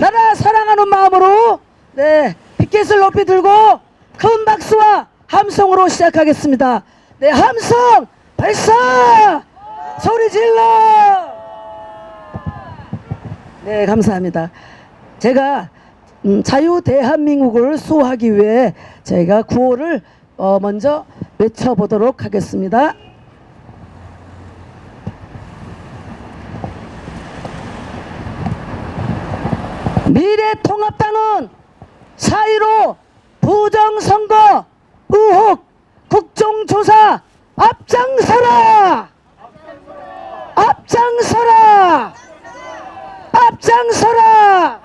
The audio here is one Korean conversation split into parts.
나라 사랑하는 마음으로 네, 빗깃을 높이 들고 큰 박수와 함성으로 시작하겠습니다. 네, 함성 발사 소리 질러. 네, 감사합니다. 제가 자유 대한민국을 수호하기 위해 저희가 구호를 먼저 외쳐보도록 하겠습니다. 미래통합당은 4.15 부정선거 의혹 국정조사 앞장서라! 앞장서라! 앞장서라!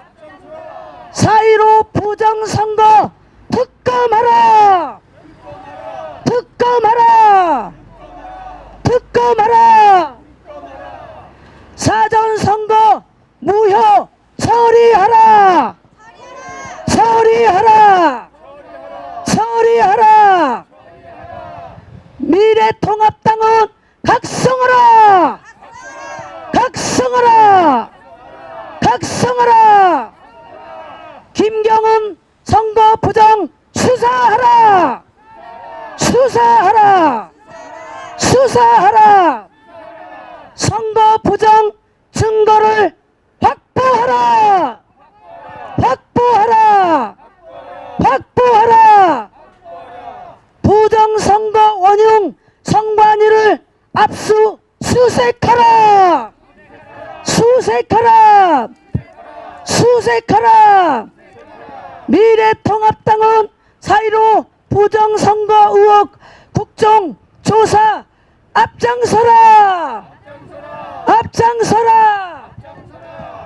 4.15 부정선거 특검하라! 특검하라! 특검하라! 사전선거 무효 처리하라! 처리하라! 처리하라! 미래통합당은 각성하라! 각성하라! 각성하라! 김경은 선거 부정 수사하라! 수사하라! 수사하라! 선거 부정 증거를 확보하라! 확보하라! 확보하라! 부정선거 원흉 선관위를 압수수색하라! 수색하라! 수색하라! 미래통합당은 4.15 부정선거 의혹 국정조사 앞장서라! 앞장서라!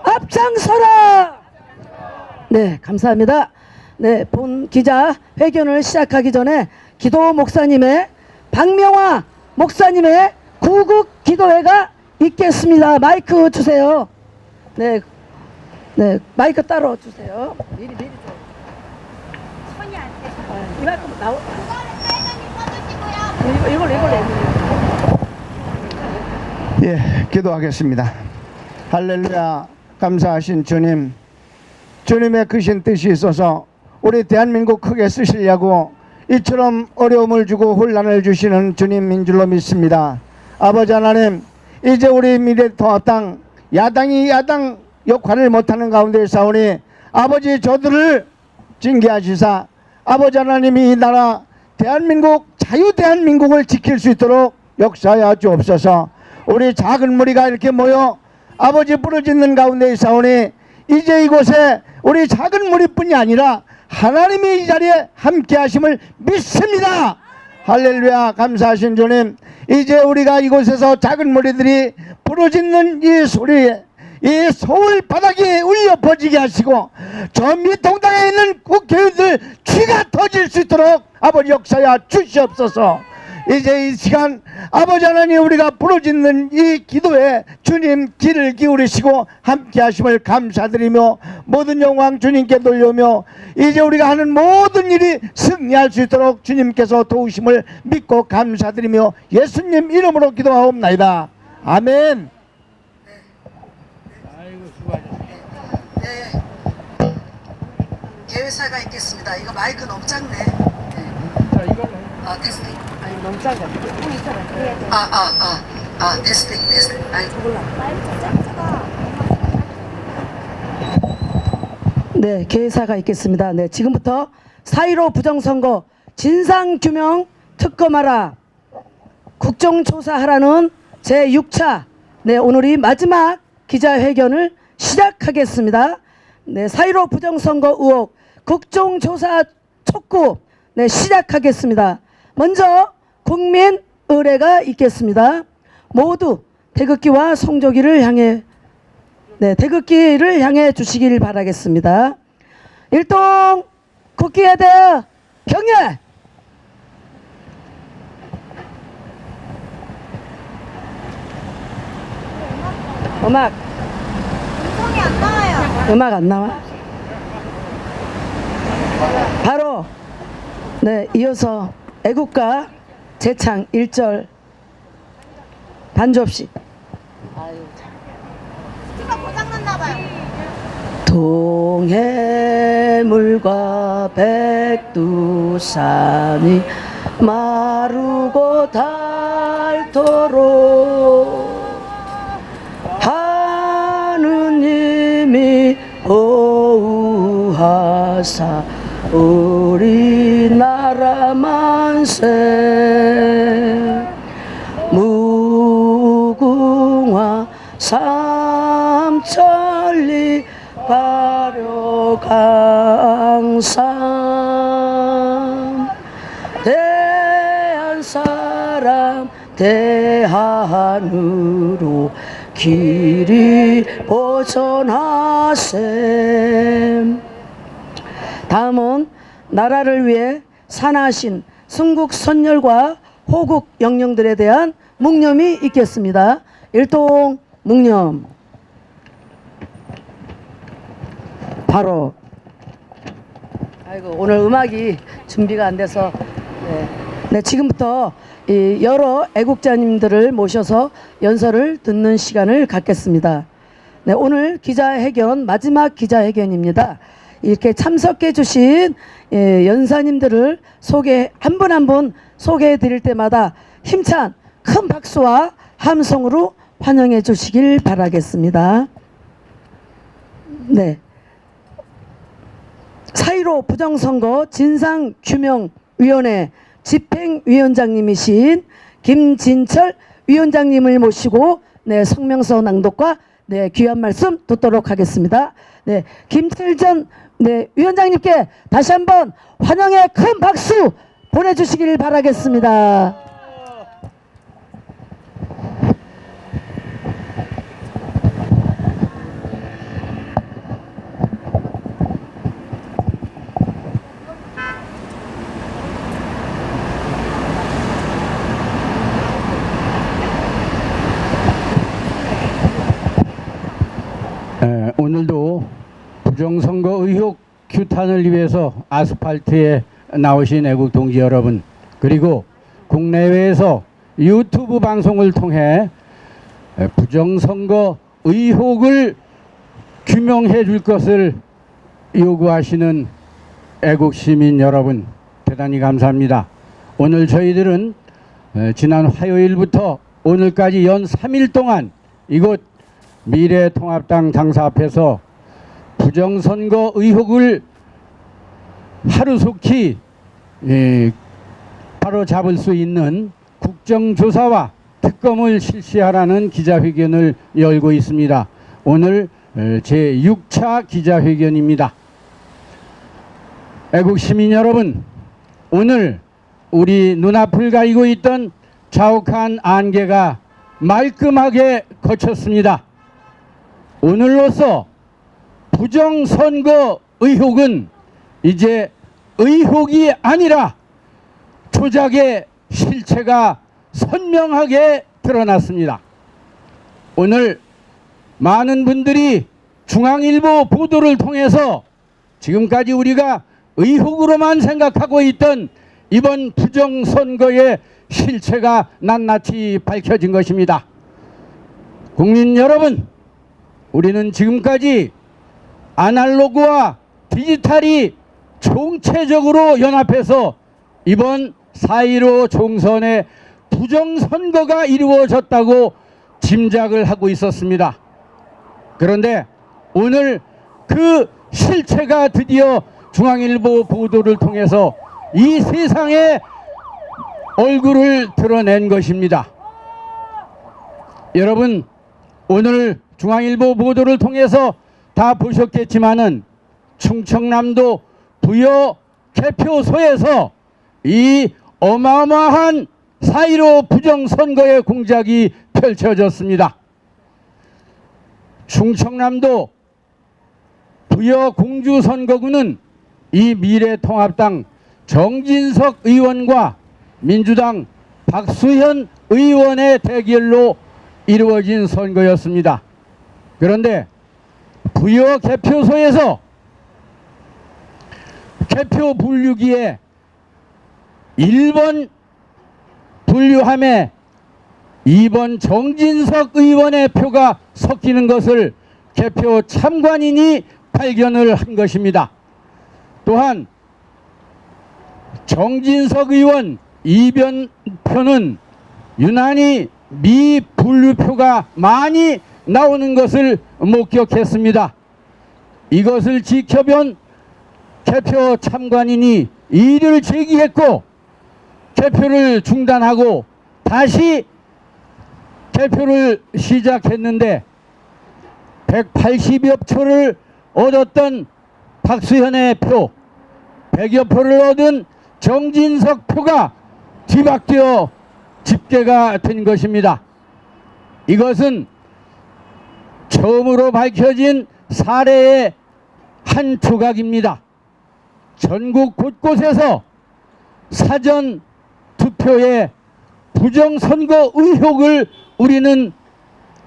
앞장서라! 네, 감사합니다. 네, 본 기자 회견을 시작하기 전에 기도 목사님의 박명화 목사님의 구국 기도회가 있겠습니다. 마이크 주세요. 네, 네, 마이크 따로 주세요. 미리 줘요. 손이 안 돼. 이만큼 나오. 그거는 이걸 예, 기도하겠습니다. 할렐루야. 감사하신 주님, 주님의 크신 뜻이 있어서 우리 대한민국 크게 쓰시려고 이처럼 어려움을 주고 혼란을 주시는 주님인 줄로 믿습니다. 아버지 하나님, 이제 우리 미래통합당 야당이 야당 역할을 못하는 가운데 싸우니 아버지 저들을 징계하시사 아버지 하나님이 이 나라 대한민국 자유 대한민국을 지킬 수 있도록 역사하여 주옵소서. 우리 작은 무리가 이렇게 모여 아버지 부르짖는 가운데 싸우니 이제 이곳에 우리 작은 무리뿐이 아니라 하나님이 이 자리에 함께 하심을 믿습니다. 할렐루야. 감사하신 주님, 이제 우리가 이곳에서 작은 무리들이 부르짖는 이 소리에 이 서울 바닥에 울려 퍼지게 하시고 저 미통당에 있는 국회의원들 쥐가 터질 수 있도록 아버지 역사여 주시옵소서. 이제 이 시간 아버지 하나님 우리가 부르짖는 이 기도에 주님 귀를 기울이시고 함께 하심을 감사드리며 모든 영광 주님께 돌려며 이제 우리가 하는 모든 일이 승리할 수 있도록 주님께서 도우심을 믿고 감사드리며 예수님 이름으로 기도하옵나이다. 아멘. 네. 개회사가 있겠습니다. 이거 마이크 너무 작네. 네. 테스팅. 아니 너무 작아. 테스팅. 아니 네, 개회사가 있겠습니다. 네, 지금부터 4.15 부정선거 진상규명 특검하라, 국정조사하라는 제6차 네, 오늘이 마지막 기자회견을 시작하겠습니다. 네, 4.15 부정선거 의혹 국정조사 촉구 네, 시작하겠습니다. 먼저 국민 의례가 있겠습니다. 모두 태극기와 성조기를 향해 태극기를 향해 주시길 바라겠습니다. 일동 국기에대 경례. 음악 음성이 안 나와요. 음악 안 나와? 바로 네, 이어서 애국가 재창 1절 반주 없이. 스피커 고장났나 봐요. 동해물과 백두산이 마르고 닳도록 하느님이 보호하사 우리나라 만세 무궁화 삼천리 발효강산 대한사람 대한으로 길이 보존하세. 다음은 나라를 위해 산하신 순국 선열과 호국 영령들에 대한 묵념이 있겠습니다. 일동 묵념. 바로 아이고 오늘 음악이 준비가 안 돼서 네, 지금부터 이 여러 애국자님들을 모셔서 연설을 듣는 시간을 갖겠습니다. 네, 오늘 기자회견 마지막 기자회견입니다. 이렇게 참석해 주신 연사님들을 한 분 한 분 소개해 드릴 때마다 힘찬 큰 박수와 함성으로 환영해 주시길 바라겠습니다. 네. 4.15 부정선거 진상규명위원회 집행위원장님이신 김진철 위원장님을 모시고 성명서 낭독과 귀한 말씀 듣도록 하겠습니다. 김철전 위원장님께 다시 한번 환영의 큰 박수 보내주시길 바라겠습니다. 오늘도 부정선거 의혹 규탄을 위해서 아스팔트에 나오신 애국 동지 여러분, 그리고 국내외에서 유튜브 방송을 통해 부정선거 의혹을 규명해 줄 것을 요구하시는 애국 시민 여러분, 대단히 감사합니다. 오늘 저희들은 지난 화요일부터 오늘까지 연 3일 동안 이곳 미래통합당 당사 앞에서 부정선거 의혹을 하루속히 바로 잡을 수 있는 국정조사와 특검을 실시하라는 기자회견을 열고 있습니다. 오늘 제6차 기자회견입니다. 애국 시민 여러분, 오늘 우리 눈앞을 가리고 있던 자욱한 안개가 말끔하게 거쳤습니다. 오늘로써 부정선거 의혹은 이제 의혹이 아니라 조작의 실체가 선명하게 드러났습니다. 오늘 많은 분들이 중앙일보 보도를 통해서 지금까지 우리가 의혹으로만 생각하고 있던 이번 부정선거의 실체가 낱낱이 밝혀진 것입니다. 국민 여러분, 우리는 지금까지 아날로그와 디지털이 총체적으로 연합해서 이번 4.15 총선에 부정선거가 이루어졌다고 짐작을 하고 있었습니다. 그런데 오늘 그 실체가 드디어 중앙일보 보도를 통해서 이 세상에 얼굴을 드러낸 것입니다. 여러분, 오늘 중앙일보 보도를 통해서 다 보셨겠지만은 충청남도 부여 개표소에서 이 어마어마한 4.15 부정선거의 공작이 펼쳐졌습니다. 충청남도 부여 공주선거구는 이 미래통합당 정진석 의원과 민주당 박수현 의원의 대결로 이루어진 선거였습니다. 그런데 부여 개표소에서 개표 분류기에 1번 분류함에 2번 정진석 의원의 표가 섞이는 것을 개표 참관인이 발견을 한 것입니다. 또한 정진석 의원 이변표는 유난히 미분류표가 많이 나오는 것을 목격했습니다. 이것을 지켜본 개표 참관인이 이의를 제기했고 개표를 중단하고 다시 개표를 시작했는데 180여 표를 얻었던 박수현의 표, 100여 표를 얻은 정진석 표가 뒤바뀌어 집계가 된 것입니다. 이것은 처음으로 밝혀진 사례의 한 조각입니다. 전국 곳곳에서 사전 투표의 부정선거 의혹을 우리는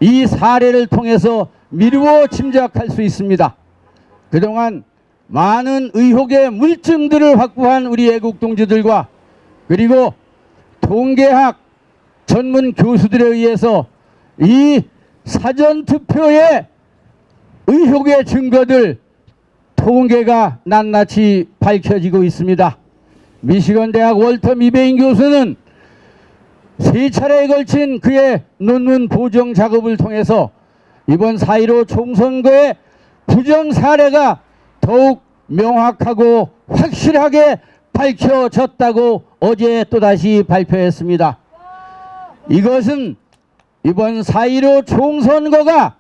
이 사례를 통해서 미루어 짐작할 수 있습니다. 그동안 많은 의혹의 물증들을 확보한 우리 애국동지들과 그리고 통계학 전문 교수들에 의해서 이 사전투표의 의혹의 증거들 통계가 낱낱이 밝혀지고 있습니다. 미시건 대학 월터 미베인 교수는 3차례에 걸친 그의 논문 보정 작업을 통해서 이번 4.15 총선거의 부정 사례가 더욱 명확하고 확실하게 밝혀졌다고 어제 또다시 발표했습니다. 이것은 이번 4.15 총선거가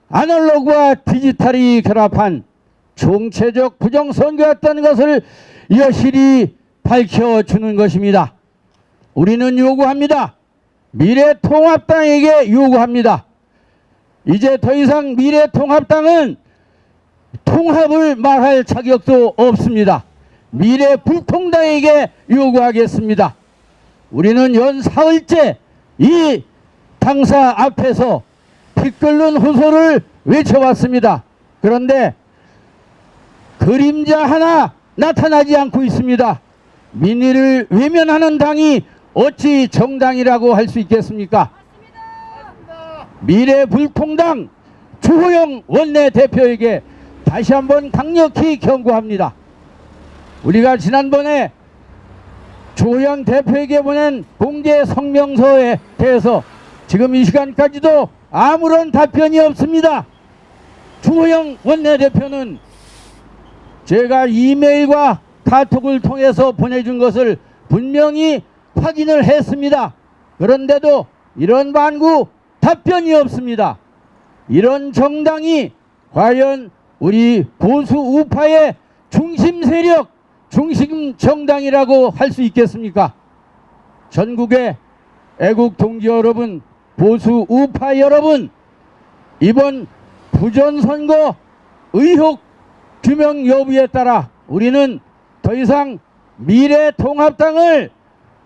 아날로그와 디지털이 결합한 총체적 부정선거였다는 것을 여실히 밝혀주는 것입니다. 우리는 요구합니다. 미래통합당에게 요구합니다. 이제 더 이상 미래통합당은 통합을 말할 자격도 없습니다. 미래불통당에게 요구하겠습니다. 우리는 연 사흘째 이 당사 앞에서 피 끓는 호소를 외쳐왔습니다. 그런데 그림자 하나 나타나지 않고 있습니다. 민의를 외면하는 당이 어찌 정당이라고 할 수 있겠습니까? 미래불통당 주호영 원내대표에게 다시 한번 강력히 경고합니다. 우리가 지난번에 주호영 대표에게 보낸 공개 성명서에 대해서 지금 이 시간까지도 아무런 답변이 없습니다. 주호영 원내대표는 제가 이메일과 카톡을 통해서 보내준 것을 분명히 확인을 했습니다. 그런데도 이런 반구 답변이 없습니다. 이런 정당이 과연 우리 보수 우파의 중심 세력, 중심 정당이라고 할 수 있겠습니까? 전국의 애국 동지 여러분, 보수 우파 여러분, 이번 부정선거 의혹 규명 여부에 따라 우리는 더 이상 미래통합당을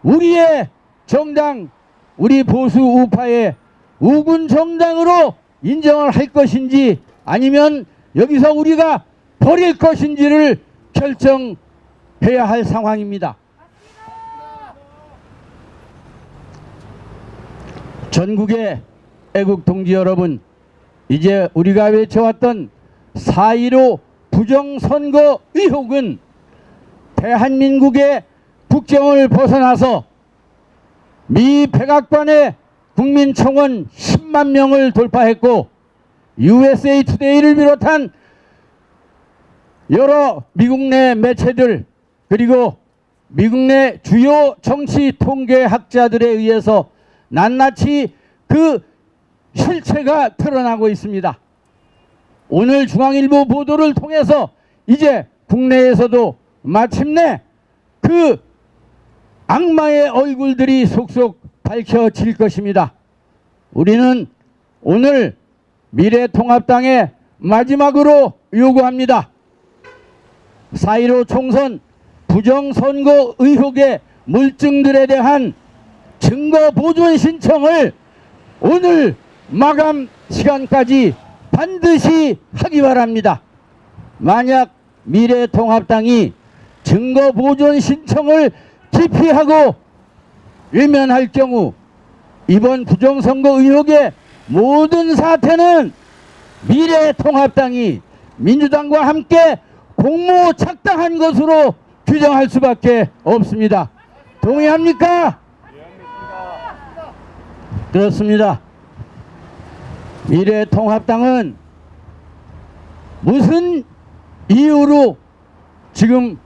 우리의 정당, 우리 보수 우파의 우군 정당으로 인정을 할 것인지 아니면 여기서 우리가 버릴 것인지를 결정해야 할 상황입니다. 전국의 애국 동지 여러분, 이제 우리가 외쳐왔던 4.15 부정선거 의혹은 대한민국의 국경을 벗어나서 미 백악관의 국민청원 10만 명을 돌파했고 USA 투데이를 비롯한 여러 미국 내 매체들 그리고 미국 내 주요 정치 통계학자들에 의해서 낱낱이 그 실체가 드러나고 있습니다. 오늘 중앙일보 보도를 통해서 이제 국내에서도 마침내 그 악마의 얼굴들이 속속 밝혀질 것입니다. 우리는 오늘 미래통합당에 마지막으로 요구합니다. 4.15 총선 부정선거 의혹의 물증들에 대한 증거 보존 신청을 오늘 마감 시간까지 반드시 하기 바랍니다. 만약 미래통합당이 증거 보존 신청을 기피하고 외면할 경우 이번 부정선거 의혹의 모든 사태는 미래통합당이 민주당과 함께 공모 착당한 것으로 규정할 수밖에 없습니다. 동의합니까? 그렇습니다. 미래통합당은 무슨 이유로 지금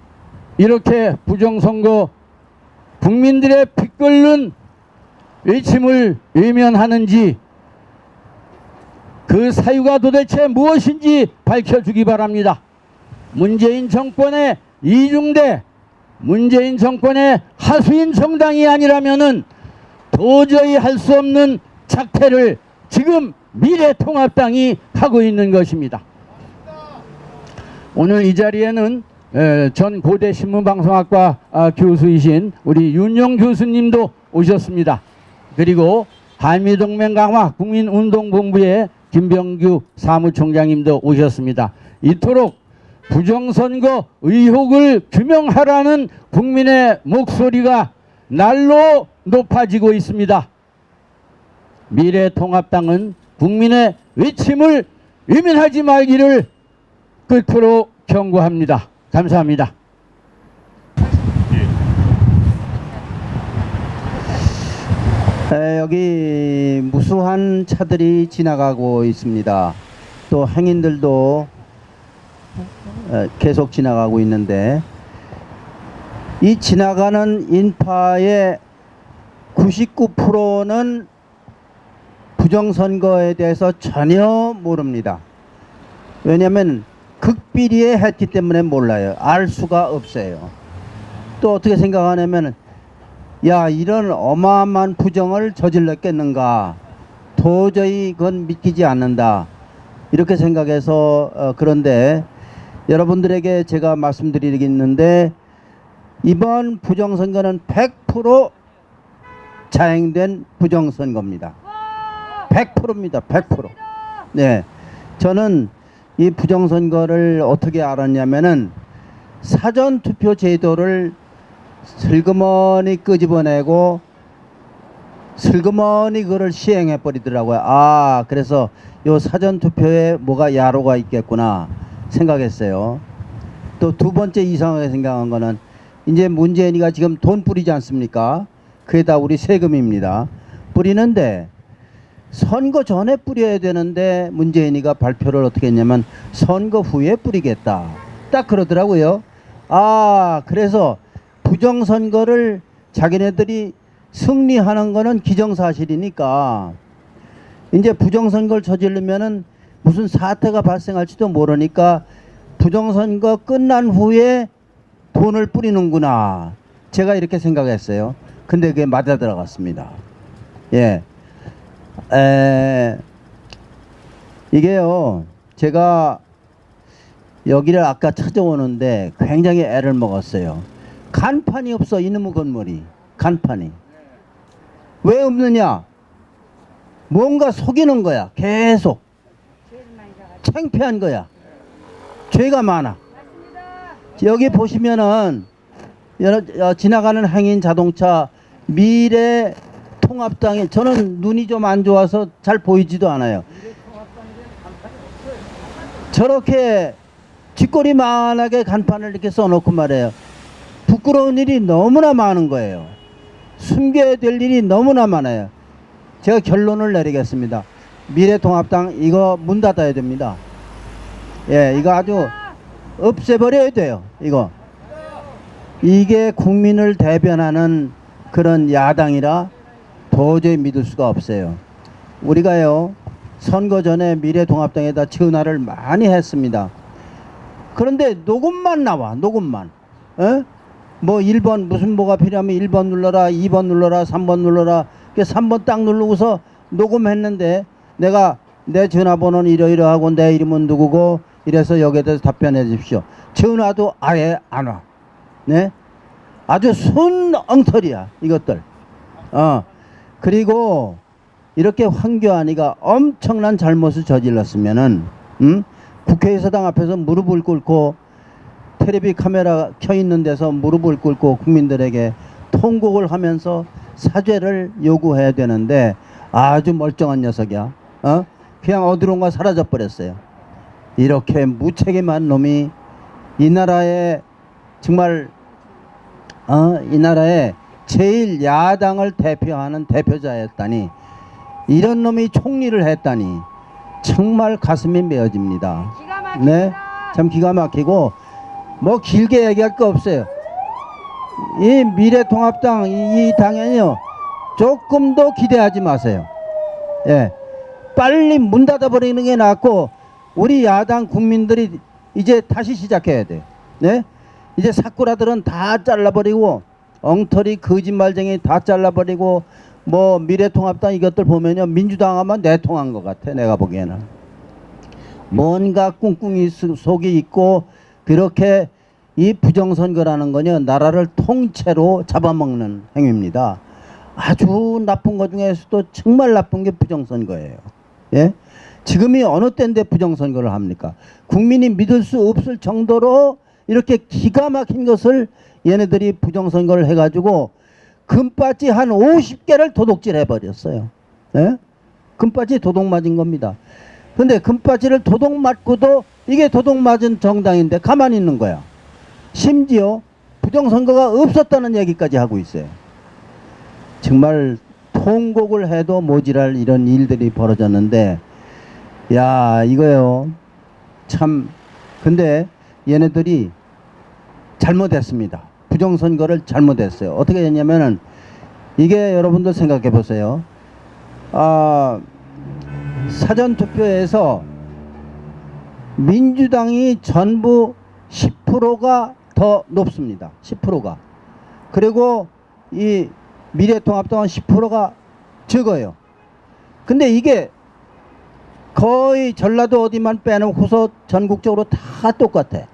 이렇게 부정선거 국민들의 피 끓는 외침을 외면하는지 그 사유가 도대체 무엇인지 밝혀주기 바랍니다. 문재인 정권의 이중대, 문재인 정권의 하수인 정당이 아니라면은 도저히 할 수 없는 작태를 지금 미래통합당이 하고 있는 것입니다. 오늘 이 자리에는 전 고대 신문방송학과 교수이신 우리 윤영 교수님도 오셨습니다. 그리고 한미동맹 강화 국민운동본부의 김병규 사무총장님도 오셨습니다. 이토록 부정선거 의혹을 규명하라는 국민의 목소리가 날로 높아지고 있습니다. 미래통합당은 국민의 외침을 외면하지 말기를 끝으로 경고합니다. 감사합니다. 여기 무수한 차들이 지나가고 있습니다. 또 행인들도 계속 지나가고 있는데 이 지나가는 인파의 99%는 부정선거에 대해서 전혀 모릅니다. 왜냐하면 극비리에 했기 때문에 몰라요. 알 수가 없어요. 또 어떻게 생각하냐면 야, 이런 어마어마한 부정을 저질렀겠는가, 도저히 그건 믿기지 않는다, 이렇게 생각해서 그런데 여러분들에게 제가 말씀드리겠는데 이번 부정선거는 100% 자행된 부정선거입니다. 100%입니다. 100%. 네, 저는 이 부정선거를 어떻게 알았냐면은 사전투표 제도를 슬그머니 끄집어내고 슬그머니 그걸 시행해 버리더라고요. 아, 그래서 요 사전투표에 뭐가 야로가 있겠구나 생각했어요. 또 두 번째 이상하게 생각한 거는 이제 문재인이가 지금 돈 뿌리지 않습니까? 그게 다 우리 세금입니다. 뿌리는데 선거 전에 뿌려야 되는데 문재인이가 발표를 어떻게 했냐면 선거 후에 뿌리겠다, 딱 그러더라고요. 아, 그래서 부정선거를 자기네들이 승리하는 거는 기정사실이니까 이제 부정선거를 저지르면은 무슨 사태가 발생할지도 모르니까 부정선거 끝난 후에 돈을 뿌리는구나, 제가 이렇게 생각했어요. 근데 그게 맞아 들어갔습니다. 예. 이게요, 제가 여기를 아까 찾아오는데 굉장히 애를 먹었어요. 간판이 없어, 이놈의 건물이. 간판이 왜 없느냐? 뭔가 속이는 거야. 계속 창피한 거야. 죄가 많아. 여기 보시면은 지나가는 행인 자동차 미래통합당에, 저는 눈이 좀 안 좋아서 잘 보이지도 않아요. 저렇게 쥐꼬리만하게 간판을 이렇게 써놓고 말해요. 부끄러운 일이 너무나 많은 거예요. 숨겨야 될 일이 너무나 많아요. 제가 결론을 내리겠습니다. 미래통합당 이거 문 닫아야 됩니다. 예, 이거 아주 없애버려야 돼요. 이게 국민을 대변하는 그런 야당이라 도저히 믿을 수가 없어요. 우리가요, 선거 전에 미래통합당에다 전화를 많이 했습니다. 그런데 녹음만 나와, 녹음만. 에? 뭐 1번 무슨 뭐가 필요하면 1번 눌러라, 2번 눌러라, 3번 눌러라. 3번 딱 누르고서 녹음했는데 내가 내 전화번호는 이러이러하고 내 이름은 누구고 이래서 여기에 대해서 답변해 주십시오. 전화도 아예 안 와. 네? 아주 순엉터리야 이것들. 그리고 이렇게 황교안이가 엄청난 잘못을 저질렀으면은 국회의사당 앞에서 무릎을 꿇고 텔레비 카메라 켜 있는 데서 무릎을 꿇고 국민들에게 통곡을 하면서 사죄를 요구해야 되는데 아주 멀쩡한 녀석이야. 그냥 어디론가 사라져 버렸어요. 이렇게 무책임한 놈이 이 나라에 정말 이 나라의 제일 야당을 대표하는 대표자였다니, 이런 놈이 총리를 했다니 정말 가슴이 메어집니다. 기가 막힙니다. 네, 참 기가 막히고 뭐 길게 얘기할 거 없어요. 이 미래통합당 이 당연히요, 조금 더 기대하지 마세요. 예, 빨리 문 닫아버리는 게 낫고 우리 야당 국민들이 이제 다시 시작해야 돼요. 네, 이제 사쿠라들은 다 잘라버리고 엉터리 거짓말쟁이 다 잘라버리고, 뭐 미래통합당 이것들 보면요, 민주당 아마 내통한 것 같아. 내가 보기에는 뭔가 꿍꿍이 속이 있고, 그렇게 이 부정선거라는 거요, 나라를 통째로 잡아먹는 행위입니다. 아주 나쁜 것 중에서도 정말 나쁜 게 부정선거예요. 예? 지금이 어느 때인데 부정선거를 합니까? 국민이 믿을 수 없을 정도로 이렇게 기가 막힌 것을 얘네들이 부정선거를 해가지고 금바지 한 50개를 도둑질 해버렸어요. 예? 금바지 도둑 맞은 겁니다. 근데 금바지를 도둑 맞고도 이게 도둑 맞은 정당인데 가만히 있는 거야. 심지어 부정선거가 없었다는 얘기까지 하고 있어요. 정말 통곡을 해도 모자랄 이런 일들이 벌어졌는데, 야, 이거요, 참. 근데 얘네들이 잘못했습니다. 부정선거를 잘못했어요. 어떻게 했냐면은, 이게 여러분들 생각해 보세요. 사전투표에서 민주당이 전부 10%가 더 높습니다. 10%가. 그리고 이 미래통합당은 10%가 적어요. 근데 이게 거의 전라도 어디만 빼놓고서 전국적으로 다 똑같아.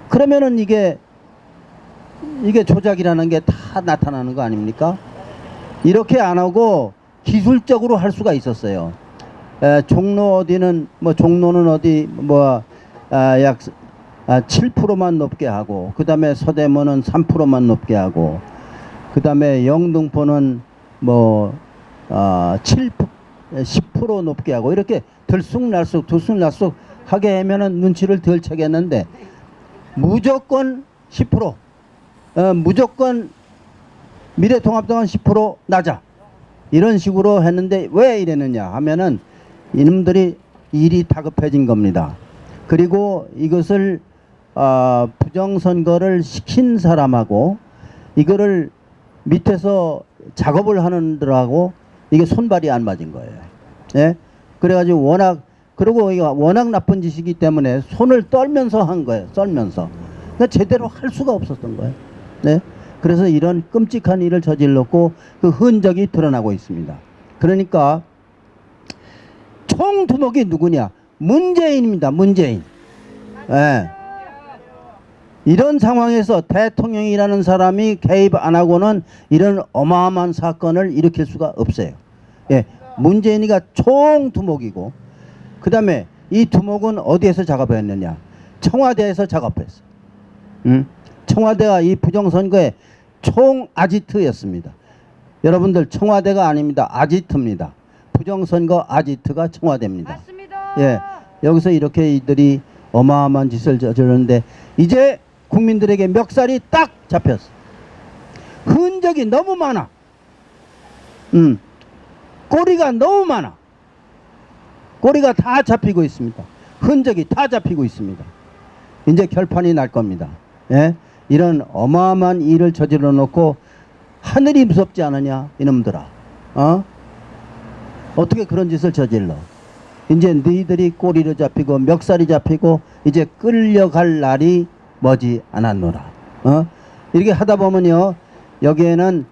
그러면은 이게 조작이라는 게 다 나타나는 거 아닙니까? 이렇게 안 하고 기술적으로 할 수가 있었어요. 종로 어디는 뭐 종로는 어디 약 7%만 높게 하고, 그 다음에 서대문은 3%만 높게 하고, 그 다음에 영등포는 10% 높게 하고, 이렇게 들쑥날쑥 하게 하면은 눈치를 덜 채겠는데, 무조건 10%, 무조건 미래통합당은 10% 낮아, 이런 식으로 했는데 왜 이랬느냐 하면은 이놈들이 일이 다급해진 겁니다. 그리고 이것을 부정선거를 시킨 사람하고 이거를 밑에서 작업을 하는 들하고 이게 손발이 안 맞은 거예요. 예? 그래가지고 그리고 이거 워낙 나쁜 짓이기 때문에 손을 떨면서 한 거예요. 떨면서. 그러니까 제대로 할 수가 없었던 거예요. 네? 그래서 이런 끔찍한 일을 저질렀고 그 흔적이 드러나고 있습니다. 그러니까 총두목이 누구냐? 문재인입니다. 문재인. 예. 이런 상황에서 대통령이라는 사람이 개입 안 하고는 이런 어마어마한 사건을 일으킬 수가 없어요. 예. 문재인이가 총두목이고, 그 다음에 이 두목은 어디에서 작업했느냐? 청와대에서 작업했어요. 청와대가 이 부정선거의 총 아지트였습니다. 여러분들, 청와대가 아닙니다. 아지트입니다. 부정선거 아지트가 청와대입니다. 맞습니다. 예, 여기서 이렇게 이들이 어마어마한 짓을 저지르는데 이제 국민들에게 멱살이 딱 잡혔어. 흔적이 너무 많아. 꼬리가 너무 많아. 꼬리가 다 잡히고 있습니다. 흔적이 다 잡히고 있습니다. 이제 결판이 날 겁니다. 예? 이런 어마어마한 일을 저질러 놓고 하늘이 무섭지 않느냐 이놈들아. 어떻게 그런 짓을 저질러? 이제 너희들이 꼬리로 잡히고 멱살이 잡히고 이제 끌려갈 날이 머지 않았노라. 이렇게 하다 보면요, 여기에는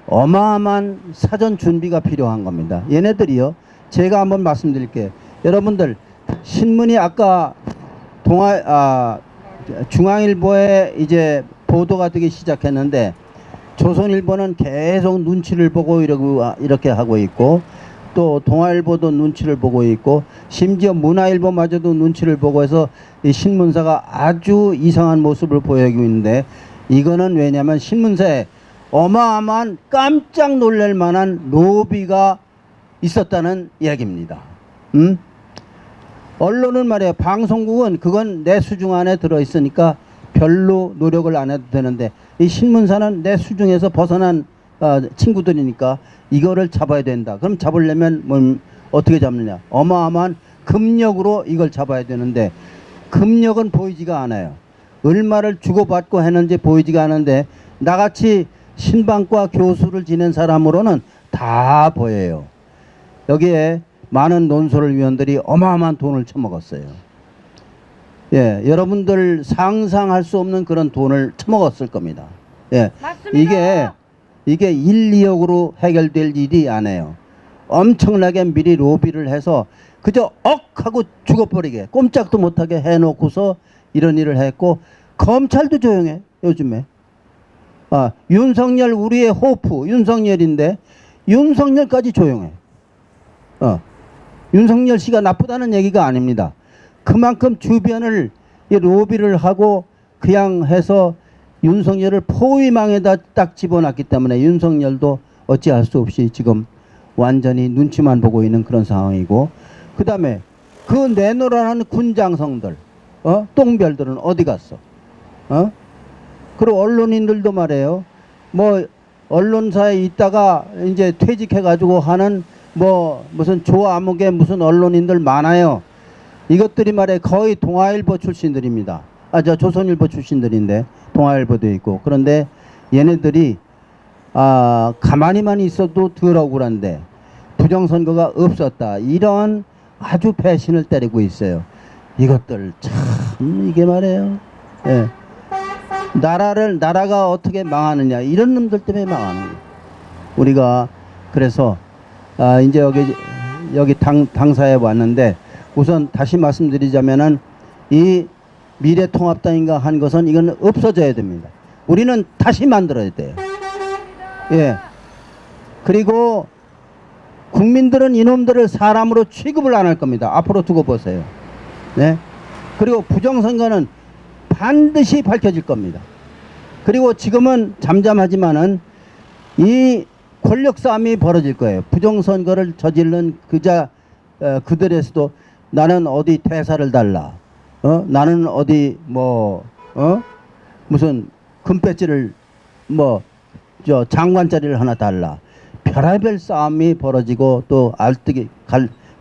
어마어마한 사전 준비가 필요한 겁니다. 얘네들이요, 제가 한번 말씀드릴게요. 여러분들, 신문이 아까 중앙일보에 이제 보도가 되기 시작했는데 조선일보는 계속 눈치를 보고 이렇게 하고 있고, 또 동아일보도 눈치를 보고 있고, 심지어 문화일보마저도 눈치를 보고 해서 이 신문사가 아주 이상한 모습을 보이고 있는데, 이거는 왜냐하면 신문사에 어마어마한 깜짝 놀랄 만한 로비가 있었다는 이야기입니다. 언론은 말이에요. 방송국은 그건 내 수중 안에 들어있으니까 별로 노력을 안 해도 되는데 이 신문사는 내 수중에서 벗어난 친구들이니까 이거를 잡아야 된다. 그럼 잡으려면 뭐 어떻게 잡느냐. 어마어마한 금력으로 이걸 잡아야 되는데 금력은 보이지가 않아요. 얼마를 주고받고 했는지 보이지가 않은데 나같이 신방과 교수를 지낸 사람으로는 다 보여요. 여기에 많은 논설을 위원들이 어마어마한 돈을 처먹었어요. 예, 여러분들 상상할 수 없는 그런 돈을 처먹었을 겁니다. 예, 맞습니다. 이게 1, 2억으로 해결될 일이 아니에요. 엄청나게 미리 로비를 해서 그저 억하고 죽어버리게 꼼짝도 못하게 해놓고서 이런 일을 했고 검찰도 조용해 요즘에. 윤석열 우리의 호프 윤석열인데 윤석열까지 조용해. 윤석열 씨가 나쁘다는 얘기가 아닙니다. 그만큼 주변을 로비를 하고 그냥 해서 윤석열을 포위망에다 딱 집어넣기 때문에 윤석열도 어찌할 수 없이 지금 완전히 눈치만 보고 있는 그런 상황이고, 그 다음에 그 내노라는 군장성들, 똥별들은 어디 갔어? 그리고 언론인들도 말이에요. 뭐 언론사에 있다가 이제 퇴직해가지고 하는 뭐 무슨 조아무개 무슨 언론인들 많아요. 이것들이 말이에요. 거의 동아일보 출신들입니다. 저 조선일보 출신들인데 동아일보도 있고. 그런데 얘네들이 가만히만 있어도 덜 억울한데 부정선거가 없었다, 이런 아주 배신을 때리고 있어요. 이것들 참 이게 말이에요. 예. 나라가 어떻게 망하느냐, 이런 놈들 때문에 망하는 거예요. 우리가 그래서 이제 여기 당사에 왔는데 우선 다시 말씀드리자면은 이 미래통합당인가 한 것은 이건 없어져야 됩니다. 우리는 다시 만들어야 돼요. 예. 그리고 국민들은 이놈들을 사람으로 취급을 안 할 겁니다. 앞으로 두고 보세요. 네. 그리고 부정선거는 반드시 밝혀질 겁니다. 그리고 지금은 잠잠하지만은 이 권력 싸움이 벌어질 거예요. 부정선거를 저지른 그들에서도 나는 어디 대사를 달라, 나는 어디 무슨 금배지를 장관자리를 하나 달라, 별의별 싸움이 벌어지고 또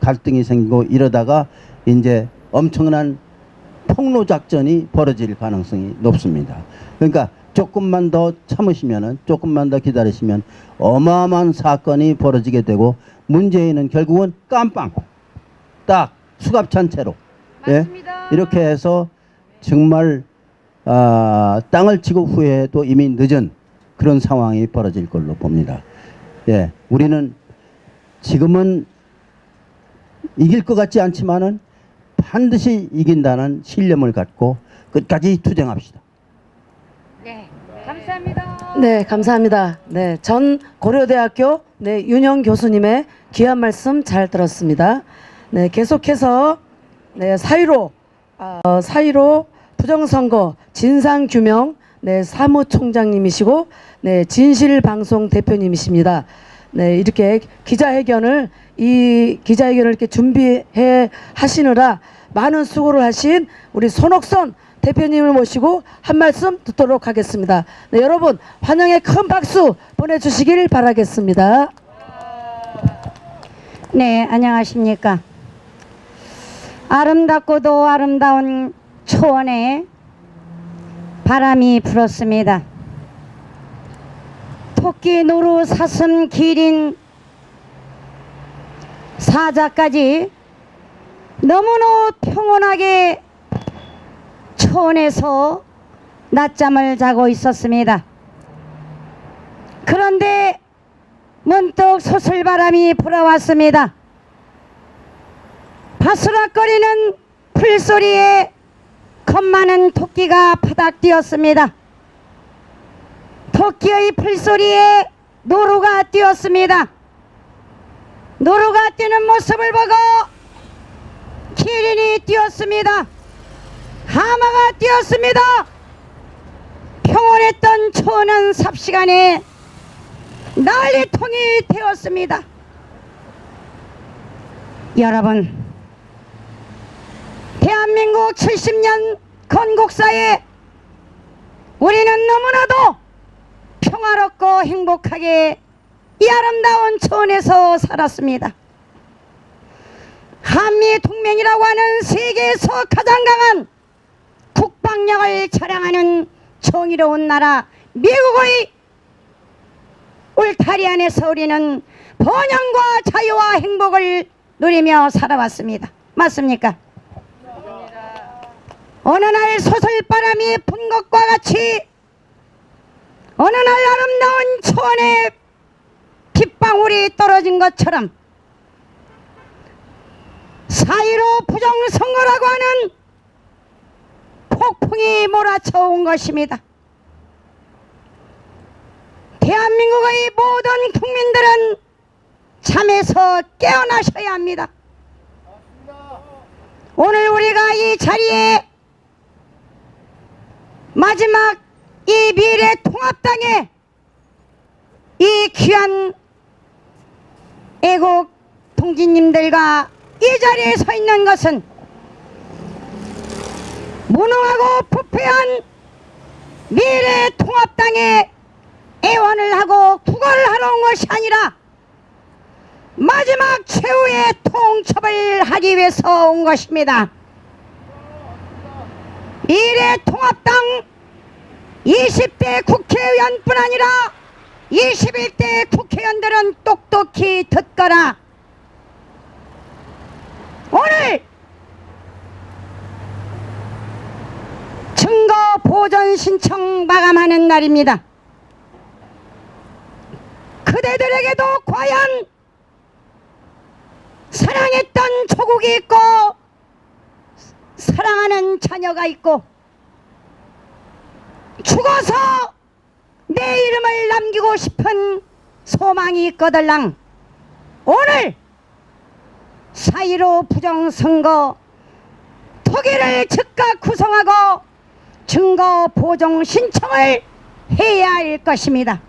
갈등이 생기고 이러다가 이제 엄청난 폭로 작전이 벌어질 가능성이 높습니다. 그러니까 조금만 더 참으시면은, 조금만 더 기다리시면 어마어마한 사건이 벌어지게 되고 문재인은 결국은 깜빵 딱 수갑찬 채로, 예? 이렇게 해서 정말 땅을 치고 후회해도 이미 늦은 그런 상황이 벌어질 걸로 봅니다. 예, 우리는 지금은 이길 것 같지 않지만은 반드시 이긴다는 신념을 갖고 끝까지 투쟁합시다. 네, 감사합니다. 네, 감사합니다. 네, 전 고려대학교 윤영 교수님의 귀한 말씀 잘 들었습니다. 네, 계속해서 사유로 부정선거 진상규명 사무총장님이시고 진실방송 대표님이십니다. 네, 이렇게 기자회견을 이렇게 준비해 하시느라 많은 수고를 하신 우리 손옥선 대표님을 모시고 한 말씀 듣도록 하겠습니다. 네, 여러분 환영의 큰 박수 보내주시길 바라겠습니다. 네, 안녕하십니까. 아름답고도 아름다운 초원에 바람이 불었습니다. 토끼 노루 사슴 기린 사자까지 너무나 평온하게 초원에서 낮잠을 자고 있었습니다. 그런데 문득 소슬바람이 불어왔습니다. 바스락거리는 풀소리에 겁많은 토끼가 파닥 뛰었습니다. 토끼의 풀소리에 노루가 뛰었습니다. 노루가 뛰는 모습을 보고 기린이 뛰었습니다. 하마가 뛰었습니다. 평온했던 초원은 삽시간에 난리통이 되었습니다. 여러분, 대한민국 70년 건국사에 우리는 너무나도 평화롭고 행복하게 이 아름다운 초원에서 살았습니다. 한미 동맹이라고 하는 세계에서 가장 강한 국방력을 자랑하는 정의로운 나라 미국의 울타리 안에서 우리는 번영과 자유와 행복을 누리며 살아왔습니다. 맞습니까? 어느 날 소설바람이 분 것과 같이 어느 날 아름다운 초원에 빗방울이 떨어진 것처럼 4.15 부정선거라고 하는 폭풍이 몰아쳐온 것입니다. 대한민국의 모든 국민들은 잠에서 깨어나셔야 합니다. 오늘 우리가 이 자리에 마지막 이 미래통합당의 이 귀한 애국 동지님들과 이 자리에 서 있는 것은 무능하고 부패한 미래통합당의 애원을 하고 구걸을 하러 온 것이 아니라 마지막 최후의 통첩을 하기 위해서 온 것입니다. 미래통합당 20대 국회의원뿐 아니라 21대 국회의원들은 똑똑히 듣거라. 오늘 증거 보전 신청 마감하는 날입니다. 그대들에게도 과연 사랑했던 조국이 있고 사랑하는 자녀가 있고 죽어서 내 이름을 남기고 싶은 소망이 있거들랑 오늘 4.15 부정선거 토기를 즉각 구성하고 증거 보정 신청을 해야 할 것입니다.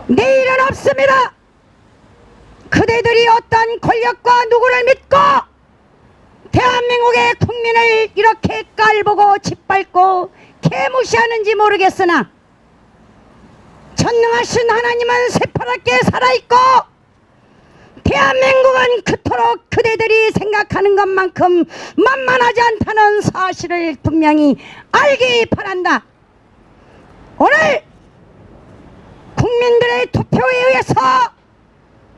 내일은 없습니다. 그대들이 어떤 권력과 누구를 믿고 대한민국의 국민을 이렇게 깔보고 짓밟고 개무시하는지 모르겠으나 전능하신 하나님은 새파랗게 살아있고 대한민국은 그토록 그대들이 생각하는 것만큼 만만하지 않다는 사실을 분명히 알기 바란다. 오늘 국민들의 투표에 의해서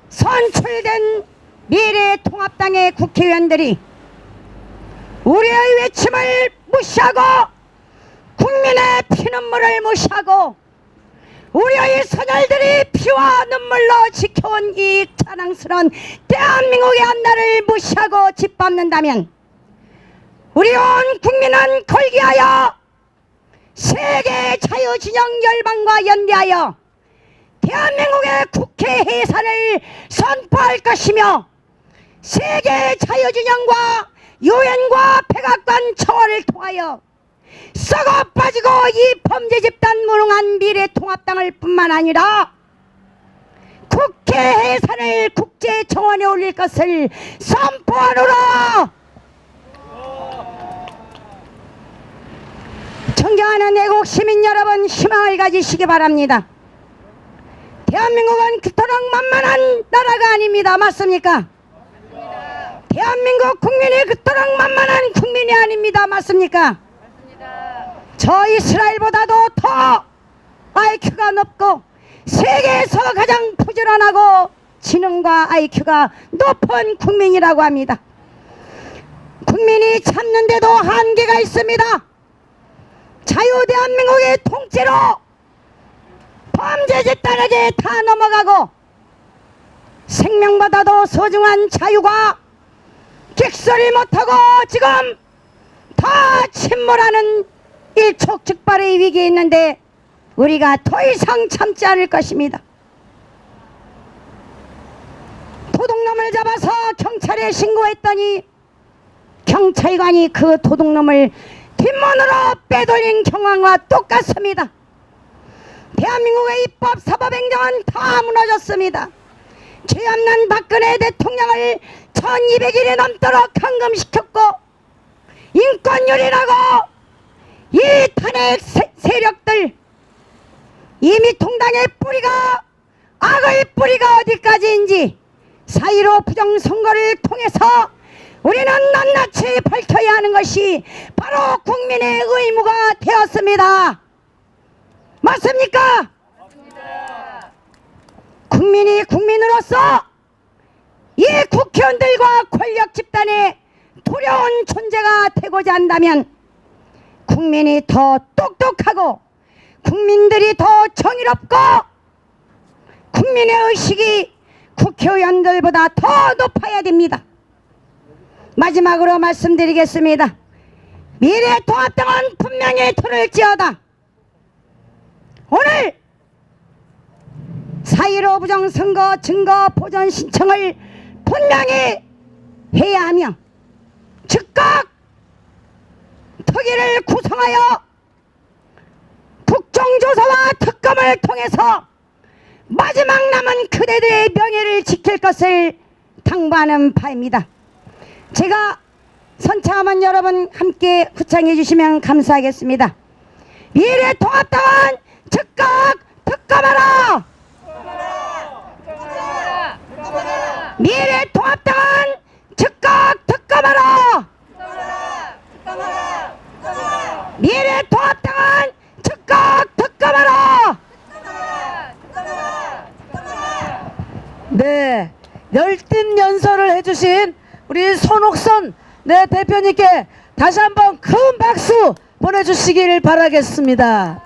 선출된 미래통합당의 국회의원들이 우리의 외침을 무시하고 국민의 피눈물을 무시하고 우리의 선열들이 피와 눈물로 지켜온 이 자랑스러운 대한민국의 한나를 무시하고 짓밟는다면 우리 온 국민은 걸기하여 세계 자유진영 열방과 연대하여 대한민국의 국회 해산을 선포할 것이며 세계 자유진영과 유엔과 백악관 청원을 통하여 썩어 빠지고 이 범죄 집단 무능한 미래통합당을 뿐만 아니라 국회 해산을 국제정원에 올릴 것을 선포하노라. 존경하는 애국 시민 여러분, 희망을 가지시기 바랍니다. 대한민국은 그토록 만만한 나라가 아닙니다. 맞습니까? 대한민국 국민이 그토록 만만한 국민이 아닙니다. 맞습니까? 저 이스라엘보다도 더 IQ가 높고 세계에서 가장 부지런하고 지능과 IQ가 높은 국민이라고 합니다. 국민이 참는데도 한계가 있습니다. 자유대한민국의 통째로 범죄 집단에게 다 넘어가고 생명보다도 소중한 자유가 객소리 못하고 지금 다 침몰하는 일촉즉발의 위기에 있는데 우리가 더 이상 참지 않을 것입니다. 도둑놈을 잡아서 경찰에 신고했더니 경찰관이 그 도둑놈을 뒷문으로 빼돌린 경황과 똑같습니다. 대한민국의 입법, 사법, 행정은 다 무너졌습니다. 죄 없는 박근혜 대통령을 1200일이 넘도록 감금시켰고 인권유린하고 이 탄핵 세력들 이미 통당의 뿌리가 악의 뿌리가 어디까지인지 4.15 부정선거를 통해서 우리는 낱낱이 밝혀야 하는 것이 바로 국민의 의무가 되었습니다. 맞습니까? 국민이 국민으로서 이 국회의원들과 권력 집단의 두려운 존재가 되고자 한다면 국민이 더 똑똑하고 국민들이 더 정의롭고 국민의 의식이 국회의원들보다 더 높아야 됩니다. 마지막으로 말씀드리겠습니다. 미래통합당은 분명히 들을지어다. 오늘 4.15 부정선거 증거 보전 신청을 분명히 해야 하며 즉각 특위를 구성하여 국정조사와 특검을 통해서 마지막 남은 그대들의 명예를 지킬 것을 당부하는 바입니다. 제가 선창하면 여러분 함께 후창해 주시면 감사하겠습니다. 미래통합당은 즉각 특검하라! 미래통합당은 즉각 특검하라! 미래통합당은 즉각 특검하라! 네, 열띤 연설을 해주신 우리 손옥선 대표님께 다시 한번 큰 박수 보내주시길 바라겠습니다.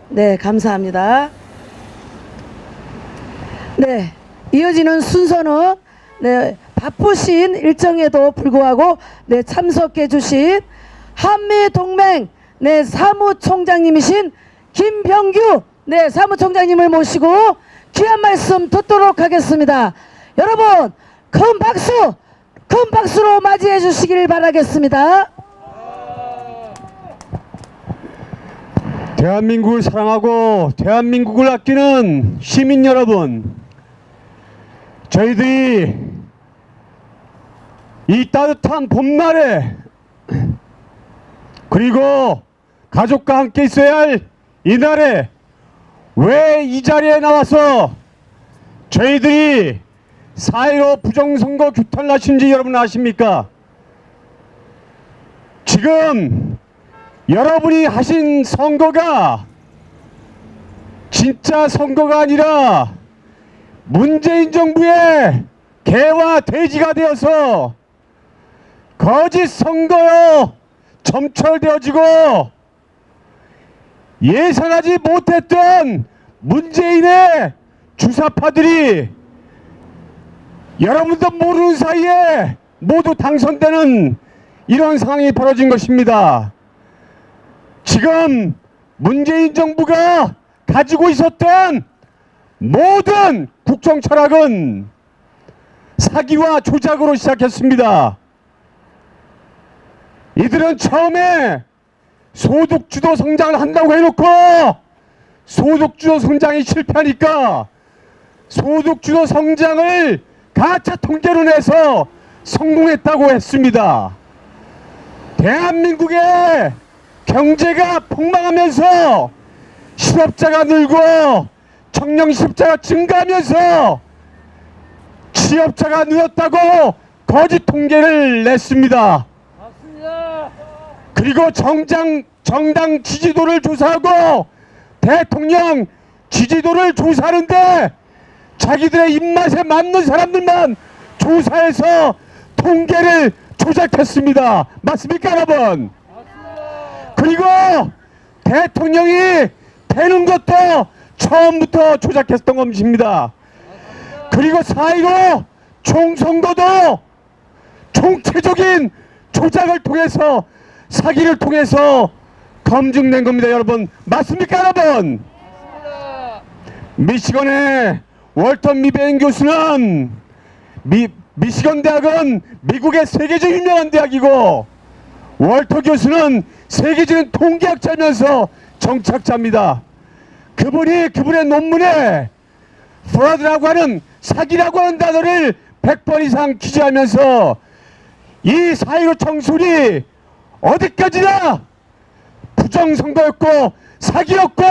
네, 감사합니다. 네, 이어지는 순서는 바쁘신 일정에도 불구하고 참석해 주신 한미동맹 사무총장님이신 김병규 사무총장님을 모시고 귀한 말씀 듣도록 하겠습니다. 여러분 큰 박수로 맞이해 주시길 바라겠습니다. 대한민국을 사랑하고 대한민국을 아끼는 시민 여러분, 저희들이 이 따뜻한 봄날에 그리고 가족과 함께 있어야 할 이날에 왜 이 자리에 나와서 저희들이 4.15 부정선거 규탄을 하신지 여러분 아십니까? 지금 여러분이 하신 선거가 진짜 선거가 아니라 문재인 정부의 개와 돼지가 되어서 거짓 선거요 점철되어지고 예상하지 못했던 문재인의 주사파들이 여러분도 모르는 사이에 모두 당선되는 이런 상황이 벌어진 것입니다. 지금 문재인 정부가 가지고 있었던 모든 국정 철학은 사기와 조작으로 시작했습니다. 이들은 처음에 소득주도 성장을 한다고 해놓고 소득주도 성장이 실패하니까 소득주도 성장을 가짜 통계로 내서 성공했다고 했습니다. 대한민국의 경제가 폭망하면서 실업자가 늘고 청년 실업자가 증가하면서 취업자가 늘었다고 거짓 통계를 냈습니다. 그리고 정당 지지도를 조사하고 대통령 지지도를 조사하는데 자기들의 입맛에 맞는 사람들만 조사해서 통계를 조작했습니다. 맞습니까 여러분? 그리고 대통령이 되는 것도 처음부터 조작했던 것입니다. 그리고 4.15 총선거도 총체적인 조작을 통해서 사기를 통해서 검증된 겁니다. 여러분 맞습니까 여러분? 미시건의 월터 미베인 교수는 미시건 대학은 미국의 세계적 유명한 대학이고 월터 교수는 세계적인 통계학자면서 정치학자입니다. 그분의 논문에 프라드라고 하는 사기라고 하는 단어를 100번 이상 기재하면서 이 4.15 청술이 어디까지나 부정선거였고 사기였고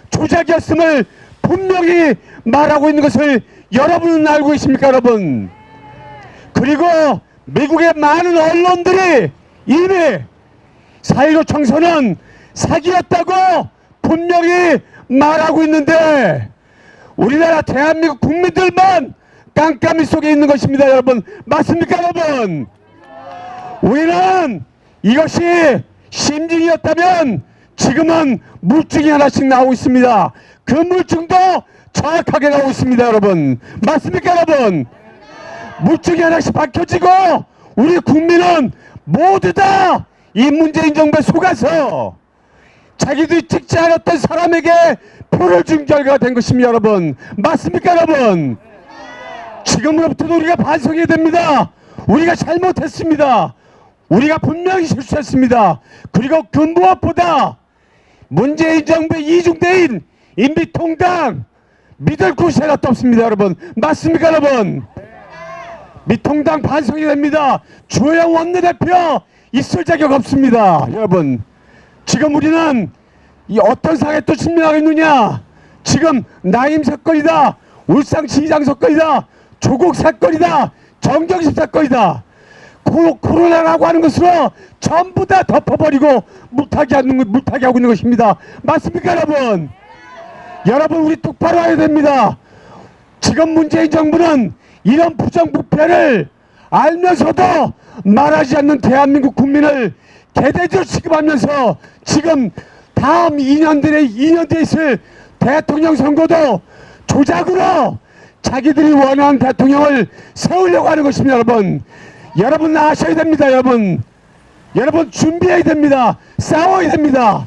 조작이었음을 분명히 말하고 있는 것을 여러분은 알고 계십니까, 여러분? 그리고 미국의 많은 언론들이 이미 4.15 총선은 사기였다고 분명히 말하고 있는데 우리나라 대한민국 국민들만 깜깜이 속에 있는 것입니다, 여러분. 맞습니까, 여러분? 우리는 이것이 심증이었다면 지금은 물증이 하나씩 나오고 있습니다. 그 물증도 정확하게 나오고 있습니다, 여러분. 맞습니까, 여러분? 물증이 하나씩 밝혀지고 우리 국민은 모두 다 이 문재인 정부에 속아서 자기들이 찍지 않았던 사람에게 표를 준 결과가 된 것입니다, 여러분. 맞습니까, 여러분? 지금으로부터도 우리가 반성해야 됩니다. 우리가 잘못했습니다. 우리가 분명히 실수했습니다. 그리고 그 무엇보다 문재인 정부의 이중대인 인비통당 믿을 곳이 하나도 없습니다, 여러분. 맞습니까, 여러분? 미통당 반성이 됩니다. 주호영 원내대표 있을 자격 없습니다, 여러분. 지금 우리는 이 어떤 상황에 또 직면하겠느냐? 지금 나임 사건이다, 울산시장 사건이다, 조국 사건이다, 정경심 사건이다. 코로나라고 하는 것으로 전부 다 덮어버리고 물타기 하고 있는 것입니다. 맞습니까, 여러분? 여러분, 우리 똑바로 해야 됩니다. 지금 문재인 정부는 이런 부정부패를 알면서도 말하지 않는 대한민국 국민을 개돼지로 취급하면서 지금 다음 2년 뒤에 있을 대통령 선거도 조작으로 자기들이 원하는 대통령을 세우려고 하는 것입니다, 여러분. 여러분 아셔야 됩니다, 여러분. 여러분 준비해야 됩니다. 싸워야 됩니다.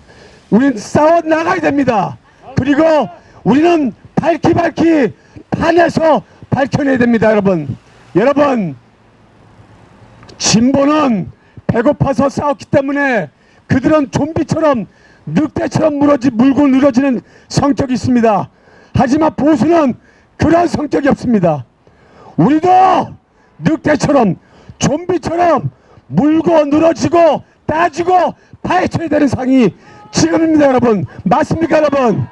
우리는 싸워 나가야 됩니다. 그리고 우리는 밝히 판에서 밝혀내야 됩니다, 여러분. 여러분, 진보는 배고파서 싸웠기 때문에 그들은 좀비처럼 늑대처럼 물고 늘어지는 성격이 있습니다. 하지만 보수는 그런 성격이 없습니다. 우리도 늑대처럼 좀비처럼 물고 늘어지고 따지고 파헤쳐야 되는 상이 지금입니다, 여러분. 맞습니까, 여러분?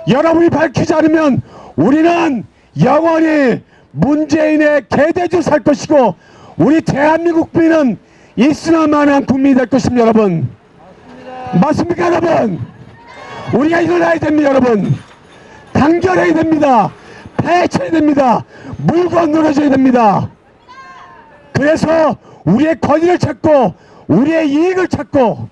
여러분이 밝히지 않으면 우리는 영원히 문재인의 개돼지로 살 것이고 우리 대한민국 국민은 있으나마나한 국민이 될 것입니다, 여러분. 맞습니까, 여러분? 우리가 일어나야 됩니다, 여러분. 단결해야 됩니다. 파헤쳐야 됩니다. 물고 늘어져야 됩니다. 그래서 우리의 권위를 찾고 우리의 이익을 찾고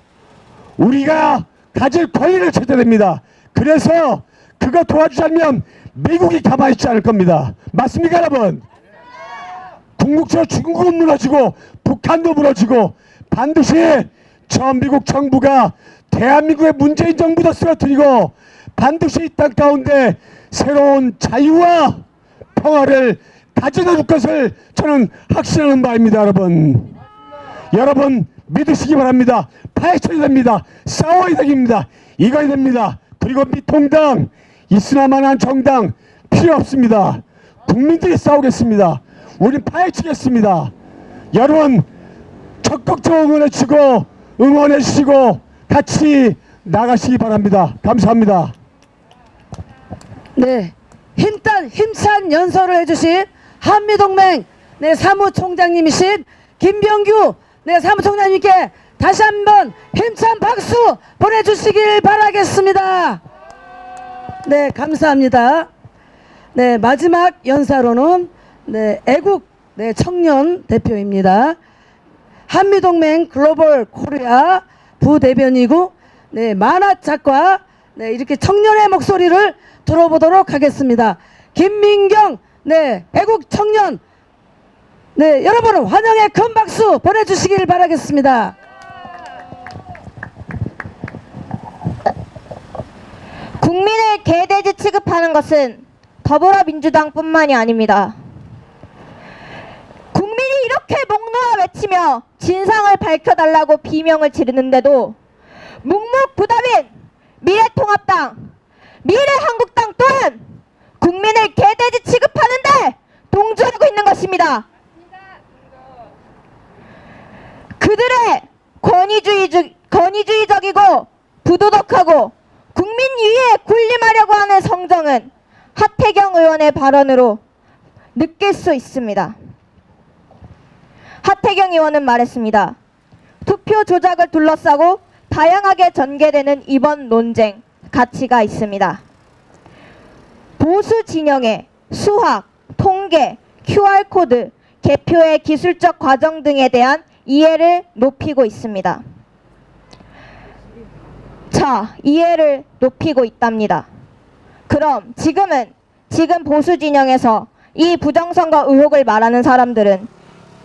우리가 가질 권리를 찾아야 됩니다. 그래서 그거 도와주지 않으면 미국이 가만히 있지 않을 겁니다. 맞습니까, 여러분? 궁극적으로 중국은 무너지고 북한도 무너지고 반드시 저 미국 정부가 대한민국의 문재인 정부도 쓰러뜨리고 반드시 이 땅 가운데 새로운 자유와 평화를 가져다 줄 것을 저는 확신하는 바입니다, 여러분. 여러분 믿으시기 바랍니다. 파헤쳐야 됩니다. 싸워야 됩니다. 이거야 됩니다. 그리고 미통당, 있으나마나한 정당 필요 없습니다. 국민들이 싸우겠습니다. 우린 파헤치겠습니다. 여러분 적극적으로 응원해 주시고 같이 나가시기 바랍니다. 감사합니다. 네, 힘찬 연설을 해주신 한미동맹 사무총장님이신 김병규 사무총장님께 다시 한번 힘찬 박수 보내주시길 바라겠습니다. 네, 감사합니다. 네, 마지막 연사로는 애국 청년 대표입니다. 한미동맹 글로벌 코리아 부대변이고 만화작가 이렇게 청년의 목소리를 들어보도록 하겠습니다. 김민경 애국 청년 여러분 환영의 큰 박수 보내주시길 바라겠습니다. 국민을 개돼지 취급하는 것은 더불어민주당뿐만이 아닙니다. 국민이 이렇게 목 놓아 외치며 진상을 밝혀달라고 비명을 지르는데도 묵묵부답인 미래통합당, 미래한국당 또한 국민을 개돼지 취급하는데 동조하고 있는 것입니다. 그들의 권위주의적이고 부도덕하고 국민 위에 군림하려고 하는 성정은 하태경 의원의 발언으로 느낄 수 있습니다. 하태경 의원은 말했습니다. 투표 조작을 둘러싸고 다양하게 전개되는 이번 논쟁 가치가 있습니다. 보수 진영의 수학, 통계, QR코드, 개표의 기술적 과정 등에 대한 이해를 높이고 있습니다. 자, 이해를 높이고 있답니다. 그럼 지금 보수 진영에서 이 부정선거 의혹을 말하는 사람들은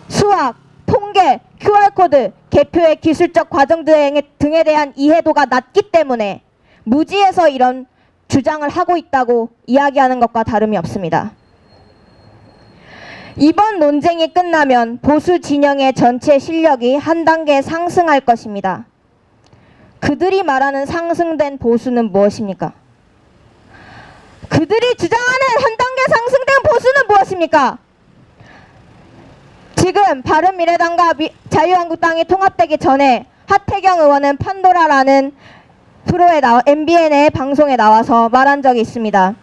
수학, 통계, QR코드, 개표의 기술적 과정 등에 대한 이해도가 낮기 때문에 무지해서 이런 주장을 하고 있다고 이야기하는 것과 다름이 없습니다. 이번 논쟁이 끝나면 보수 진영의 전체 실력이 한 단계 상승할 것입니다. 그들이 말하는 상승된 보수는 무엇입니까? 그들이 주장하는 한 단계 상승된 보수는 무엇입니까? 지금 바른미래당과 자유한국당이 통합되기 전에 하태경 의원은 판도라라는 MBN의 방송에 나와서 말한 적이 있습니다.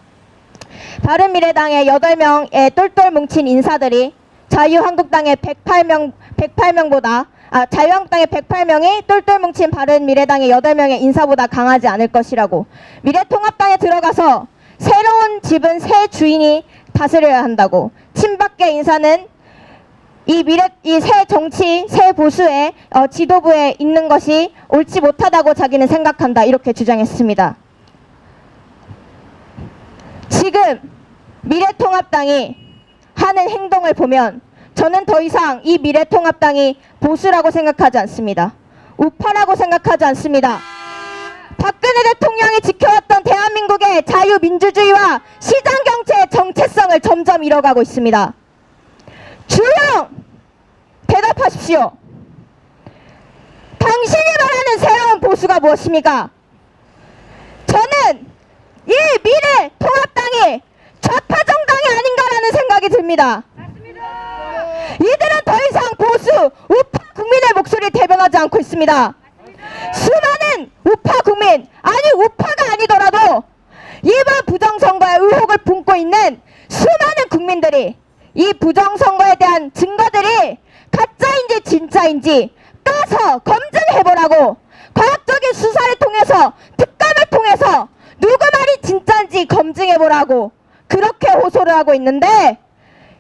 바른미래당의 8명의 똘똘 뭉친 인사들이 자유한국당의 108명보다 자유한국당의 108명이 똘똘 뭉친 바른미래당의 8명의 인사보다 강하지 않을 것이라고, 미래통합당에 들어가서 새로운 집은 새 주인이 다스려야 한다고, 친박계 인사는 이 새 정치, 새 보수의 지도부에 있는 것이 옳지 못하다고 자기는 생각한다, 이렇게 주장했습니다. 지금 미래통합당이 하는 행동을 보면 저는 더 이상 이 미래통합당이 보수라고 생각하지 않습니다. 우파라고 생각하지 않습니다. 박근혜 대통령이 지켜왔던 대한민국의 자유민주주의와 시장경제의 정체성을 점점 잃어가고 있습니다. 주영! 대답하십시오. 당신이 말하는 새로운 보수가 무엇입니까? 저는 이 미래통합당이 좌파 정당이 아닌가라는 생각이 듭니다. 이들은 더 이상 보수, 우파 국민의 목소리를 대변하지 않고 있습니다. 수많은 우파 국민, 아니 우파가 아니더라도 이번 부정선거의 의혹을 품고 있는 수많은 국민들이 이 부정선거에 대한 증거들이 가짜인지 진짜인지 따서 검증해보라고, 과학적인 수사를 통해서, 특감을 통해서 누구 말이 진짜인지 검증해보라고 그렇게 호소를 하고 있는데,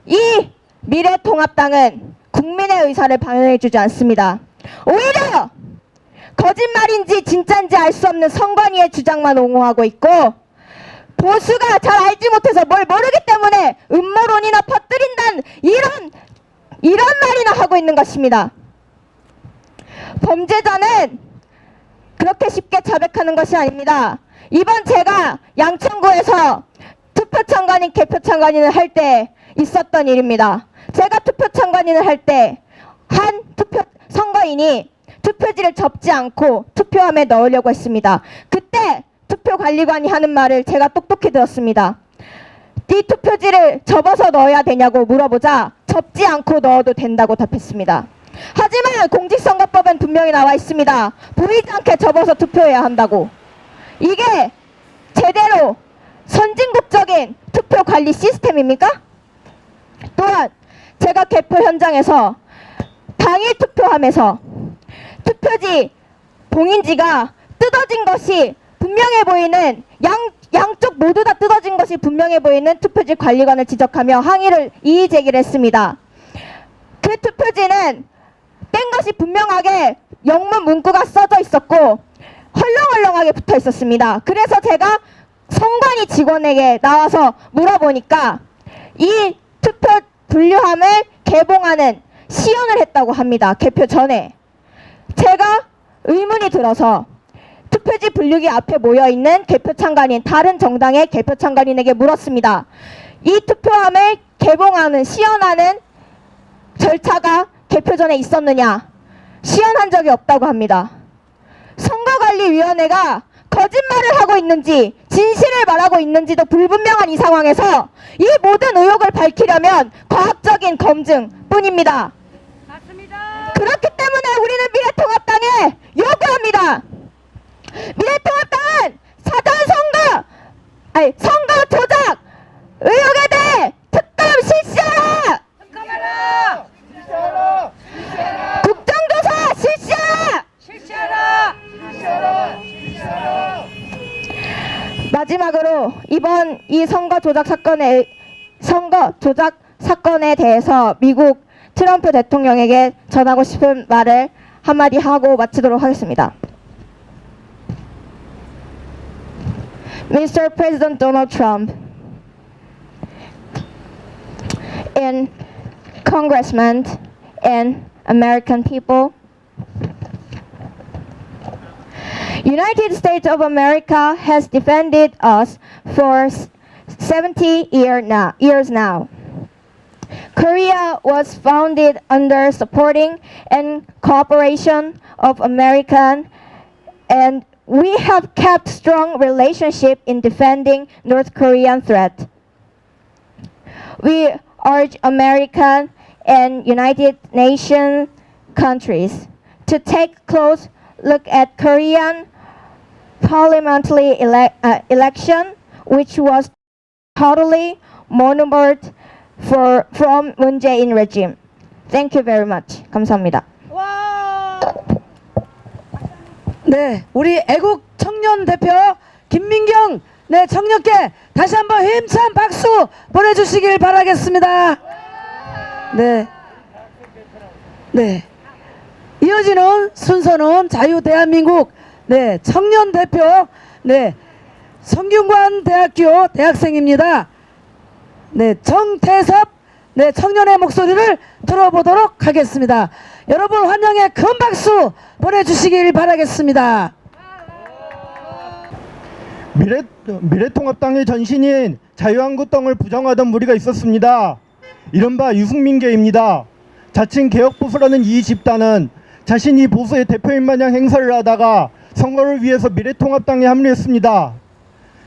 이 미래통합당은 국민의 의사를 반영해주지 않습니다. 오히려 거짓말인지 진짜인지 알 수 없는 선관위의 주장만 옹호하고 있고, 보수가 잘 알지 못해서 뭘 모르기 때문에 음모론이나 퍼뜨린다는 이런 말이나 하고 있는 것입니다. 범죄자는 그렇게 쉽게 자백하는 것이 아닙니다. 이번 제가 양천구에서 투표참관인 개표참관인을 할 때 있었던 일입니다. 제가 투표참관인을 할 때 한 선거인이 투표지를 접지 않고 투표함에 넣으려고 했습니다. 그때 투표관리관이 하는 말을 제가 똑똑히 들었습니다. 이 투표지를 접어서 넣어야 되냐고 물어보자 접지 않고 넣어도 된다고 답했습니다. 하지만 공직선거법엔 분명히 나와 있습니다. 보이지 않게 접어서 투표해야 한다고. 이게 제대로 선진국적인 투표관리 시스템입니까? 또한 제가 개표 현장에서 당일 투표함에서 투표지 봉인지가 뜯어진 것이 분명해 보이는 양쪽 모두 다 뜯어진 것이 분명해 보이는 투표지 관리관을 지적하며 이의 제기를 했습니다. 그 투표지는 뗀 것이 분명하게 영문 문구가 써져 있었고 헐렁헐렁하게 붙어 있었습니다. 그래서 제가 선관위 직원에게 나와서 물어보니까 이 투표 분류함을 개봉하는 시연을 했다고 합니다. 개표 전에. 제가 의문이 들어서 투표지 분류기 앞에 모여있는 개표참관인, 다른 정당의 개표참관인에게 물었습니다. 이 투표함을 개봉하는, 시연하는 절차가 개표 전에 있었느냐? 시연한 적이 없다고 합니다. 선거관리위원회가 거짓말을 하고 있는지 진실을 말하고 있는지도 불분명한 이 상황에서 이 모든 의혹을 밝히려면 과학적인 검증뿐입니다. 맞습니다. 그렇기 때문에 우리는 미래통합당에 요구합니다. 미래통합당은 선거 조작 의혹에 대해 특검 실시하라! 국정조사 실시하라! 마지막으로 이번 이 선거 조작 사건에 대해서 미국 트럼프 대통령에게 전하고 싶은 말을 한마디 하고 마치도록 하겠습니다. Mr. President Donald Trump and Congressmen and American people, United States of America has defended us for 70 years now. Korea was founded under supporting and cooperation of American, and we have kept strong relationship in defending North Korean threat. We urge American and United Nations countries to take close look at Korean parliamentary election, which was totally monitored from Moon Jae-in regime. Thank you very much. 감사합니다. 네, 우리 애국 청년 대표 김민경 네 청년께 다시 한번 힘찬 박수 보내주시길 바라겠습니다. 네, 네. 이어지는 순서는 자유대한민국 네 청년 대표 네 성균관 대학교 대학생입니다. 네 정태섭 네 청년의 목소리를 들어보도록 하겠습니다. 여러분 환영의 큰 박수 보내주시길 바라겠습니다. 미래통합당의 전신인 자유한국당을 부정하던 무리가 있었습니다. 이른바 유승민계입니다. 자칭 개혁보수라는 이 집단은 자신이 보수의 대표인 마냥 행사를 하다가 선거를 위해서 미래통합당에 합류했습니다.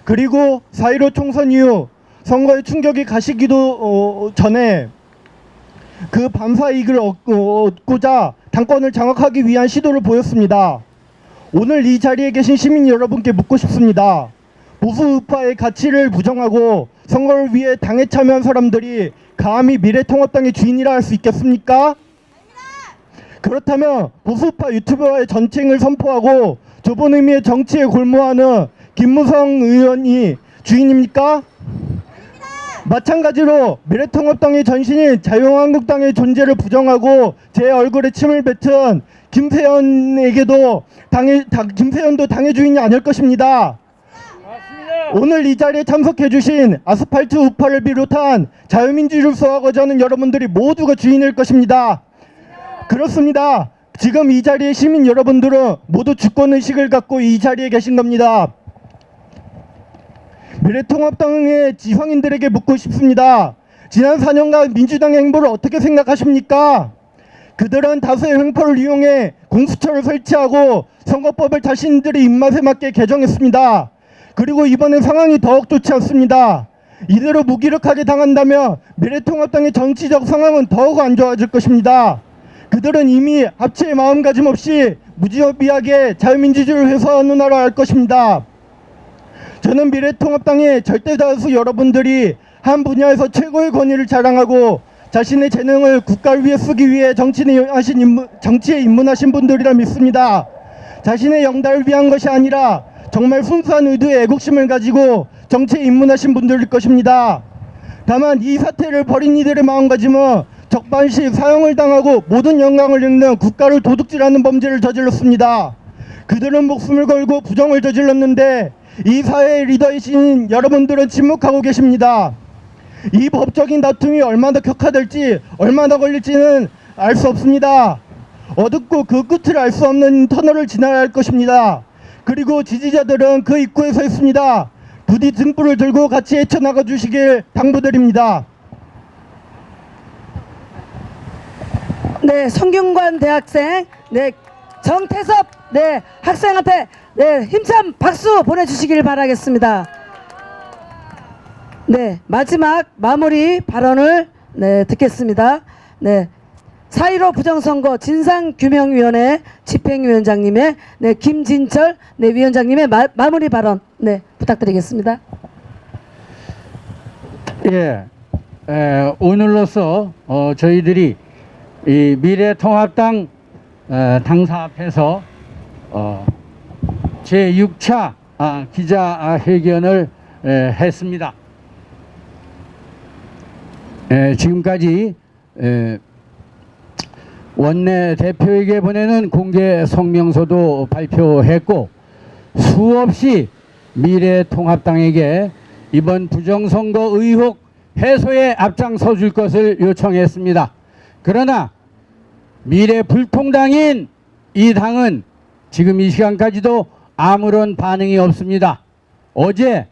그리고 4.15 총선 이후 선거에 충격이 가시기도 전에 그 반사 이익을 얻고자 당권을 장악하기 위한 시도를 보였습니다. 오늘 이 자리에 계신 시민 여러분께 묻고 싶습니다. 보수 우파의 가치를 부정하고 선거를 위해 당에 참여한 사람들이 감히 미래통합당의 주인이라 할 수 있겠습니까? 그렇다면 보수우파 유튜버와의 전쟁을 선포하고 좁은 의미의 정치에 골모하는 김무성 의원이 주인입니까? 마찬가지로 미래통합당의 전신인 자유한국당의 존재를 부정하고 제 얼굴에 침을 뱉은 김세연도 당의 주인이 아닐 것입니다. 오늘 이 자리에 참석해 주신 아스팔트 우파를 비롯한 자유민주주의를 소화하고자 하는 여러분들이 모두가 주인일 것입니다. 그렇습니다. 지금 이 자리에 시민 여러분들은 모두 주권의식을 갖고 이 자리에 계신 겁니다. 미래통합당의 지성인들에게 묻고 싶습니다. 지난 4년간 민주당의 행보를 어떻게 생각하십니까? 그들은 다수의 횡포를 이용해 공수처를 설치하고 선거법을 자신들의 입맛에 맞게 개정했습니다. 그리고 이번에 상황이 더욱 좋지 않습니다. 이대로 무기력하게 당한다면 미래통합당의 정치적 상황은 더욱 안 좋아질 것입니다. 그들은 이미 합치의 마음가짐 없이 무지업이하게 자유민주주의를 회수하느라고 할 것입니다. 저는 미래통합당의 절대다수 여러분들이 한 분야에서 최고의 권위를 자랑하고 자신의 재능을 국가를 위해 쓰기 위해 정치에 입문하신 분들이라 믿습니다. 자신의 영달을 위한 것이 아니라 정말 순수한 의도의 애국심을 가지고 정치에 입문하신 분들일 것입니다. 다만 이 사태를 벌인 이들의 마음가짐은 적반씩 사형을 당하고 모든 영광을 잃는 국가를 도둑질하는 범죄를 저질렀습니다. 그들은 목숨을 걸고 부정을 저질렀는데 이 사회의 리더이신 여러분들은 침묵하고 계십니다. 이 법적인 다툼이 얼마나 격화될지 얼마나 걸릴지는 알 수 없습니다. 어둡고 그 끝을 알 수 없는 터널을 지나야 할 것입니다. 그리고 지지자들은 그 입구에 서 있습니다. 부디 등불을 들고 같이 헤쳐나가 주시길 당부드립니다. 네, 성균관 대학생 네 정태섭 네 학생한테 네 힘찬 박수 보내주시길 바라겠습니다. 네 마지막 마무리 발언을 네 듣겠습니다. 네 4.15 부정선거 진상규명위원회 집행위원장님의 네, 김진철 네, 위원장님의 마무리 발언 네, 부탁드리겠습니다. 예, 오늘로써 저희들이 이 미래통합당 당사 앞에서 제6차 기자회견을 했습니다. 지금까지 원내 대표에게 보내는 공개 성명서도 발표했고 수없이 미래통합당에게 이번 부정선거 의혹 해소에 앞장서 줄 것을 요청했습니다. 그러나 미래불통당인 이 당은 지금 이 시간까지도 아무런 반응이 없습니다. 어제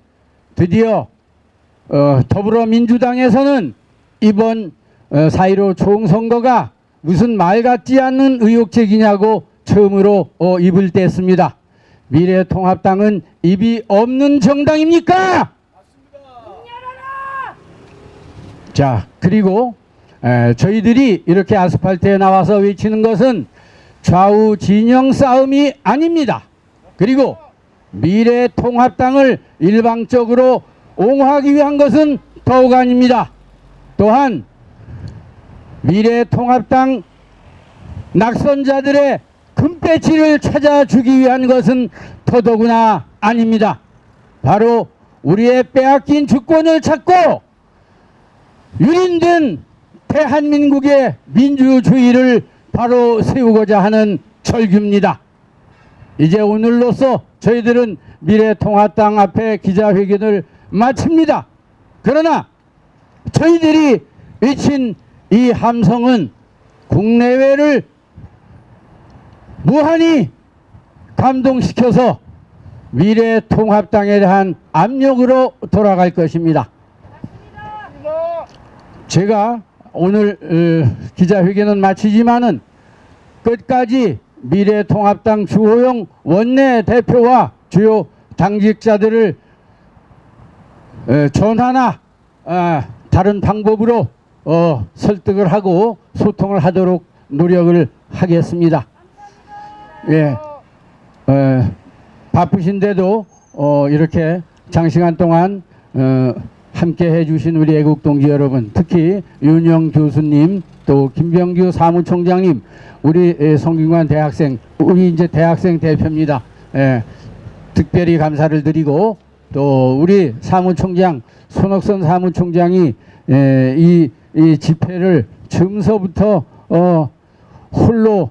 드디어 더불어민주당에서는 이번 4.15 총선거가 무슨 말 같지 않는 의혹 제기냐고 처음으로 입을 뗐습니다. 미래통합당은 입이 없는 정당입니까? 맞습니다. 자, 그리고 저희들이 이렇게 아스팔트에 나와서 외치는 것은 좌우 진영 싸움이 아닙니다. 그리고 미래통합당을 일방적으로 옹호하기 위한 것은 더욱 아닙니다. 또한 미래통합당 낙선자들의 금배지를 찾아주기 위한 것은 더더구나 아닙니다. 바로 우리의 빼앗긴 주권을 찾고 유린된 대한민국의 민주주의를 바로 세우고자 하는 절규입니다. 이제 오늘로써 저희들은 미래통합당 앞에 기자회견을 마칩니다. 그러나 저희들이 외친 이 함성은 국내외를 무한히 감동시켜서 미래통합당에 대한 압력으로 돌아갈 것입니다. 제가 오늘 기자회견은 마치지만은 끝까지 미래통합당 주호영 원내대표와 주요 당직자들을 전화나 다른 방법으로 설득을 하고 소통을 하도록 노력을 하겠습니다. 예, 바쁘신데도 이렇게 장시간 동안 함께 해주신 우리 애국동지 여러분, 특히 윤영 교수님, 또 김병규 사무총장님, 우리 성균관 대학생, 우리 이제 대학생 대표입니다. 특별히 감사를 드리고, 또 우리 사무총장 손옥선 사무총장이 이 집회를 처음서부터 홀로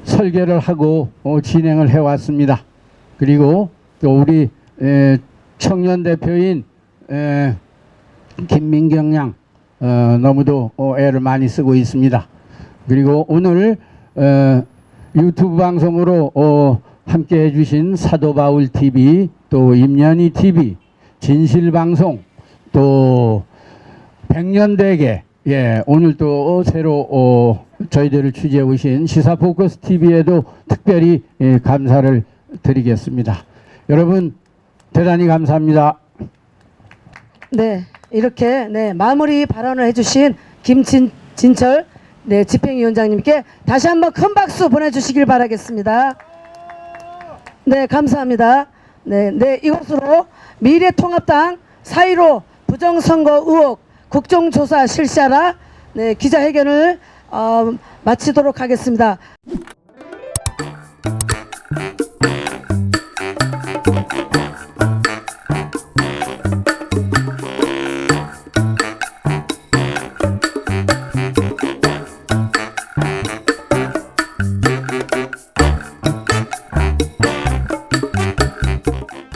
설계를 하고 진행을 해왔습니다. 그리고 또 우리 청년 대표인 김민경 양 너무도 애를 많이 쓰고 있습니다. 그리고 오늘 유튜브 방송으로 함께 해주신 사도바울 TV, 또 임연희 TV, 진실방송, 또 백년대계, 예, 오늘 또 새로 저희들을 취재해 오신 시사포커스 TV에도 특별히 감사를 드리겠습니다. 여러분 대단히 감사합니다. 네, 이렇게 네, 마무리 발언을 해주신 김진철 네, 집행위원장님께 다시 한번 큰 박수 보내주시길 바라겠습니다. 네, 감사합니다. 네, 이것으로 미래통합당 4.15 부정선거 의혹 국정조사 실시하라 네, 기자회견을 마치도록 하겠습니다.